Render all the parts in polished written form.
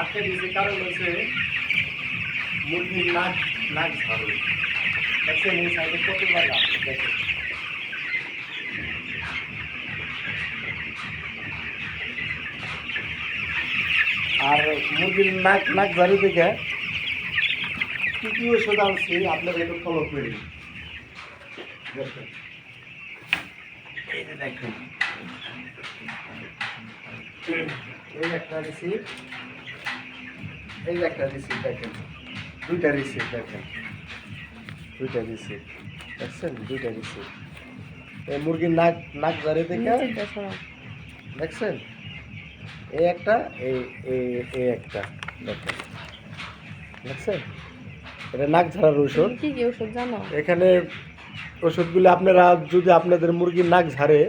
আটকে দিয়েছে কারণ হচ্ছে মুরগির নাক নাক ঝাড়ু দেখছেন এই সাইডে কত লাগা দেখেন। আর মুরগির নাক নাক ঝাড়ু থেকে কী কী ওষুধ আনছি আপনারা একটু ফলো করি দেখেন। এই যে দেখেন এই একটা রিসিপ্ট, এই যে একটা রিসিপ্ট দেখেন, দুইটা রিসিপ্ট দেখেন, দুইটা রিসিপ্ট দেখছেন, দুইটা রিসিপ্ট। এই মুরগির নাক নাক ঝাড়ু থেকে দেখছেন, এই একটা এই এই একটা দেখেন দেখছেন, এটা নাক ঝাড়ার ওষুধ। কি কি ওষুধ জানো? এখানে ওষুধগুলি আপনারা যদি আপনাদের মুরগির নাক ঝাড়ে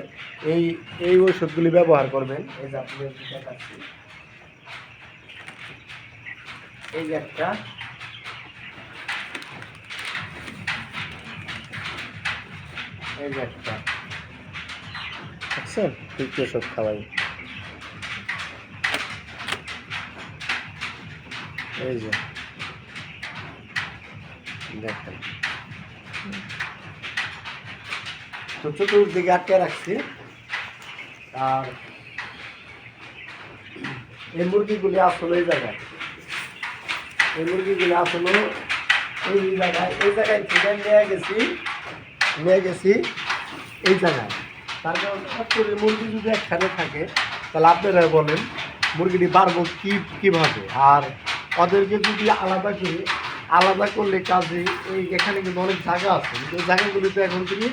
এই এই ওষুধগুলি ব্যবহার করবেন। এই যে আপনি দেখাচ্ছি, এই যে একটা, এই যে একটা দেখছেন, ঠিক ওষুধ খাওয়াই। এই যে দেখেন, তো চতুর্দিকে আটকে রাখছি। আর এই মুরগিগুলি আসলে এই জায়গায়, এই মুরগিগুলি আসলে এই জায়গায় থেকে নিয়ে গেছি এই জায়গায়। তার কারণ সবচেয়ে মুরগি যদি একসাথে থাকে তাহলে আপনারা বলেন মুরগিটি পারবো কীভাবে। আর ওদেরকে যদি আলাদা করলে কাজে এই এখানে কিন্তু অনেক জায়গা আছে, কিন্তু ওই জায়গাগুলিতে এখন তুমি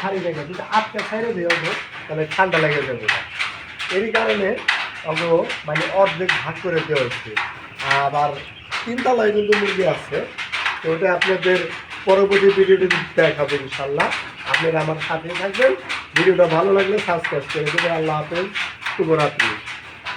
ছাড়ি জায়গা যদি আটকা ছাইড়ে দেওয়া হোক তাহলে ঠান্ডা লেগে যাবে না। এরই কারণে মানে অর্ধেক ভাগ করে দেওয়া হচ্ছে। আবার তিনতলায় কিন্তু মুরগি আছে, তো ওটা আপনাদের পরবর্তী ভিডিওটি দেখাবো ইনশাল্লাহ। আপনারা আমার সাথে থাকবেন। ভিডিওটা ভালো লাগলে সাবস্ক্রাইব করে দেবেন। আল্লাহ হাফেজ, শুভরাত্রি।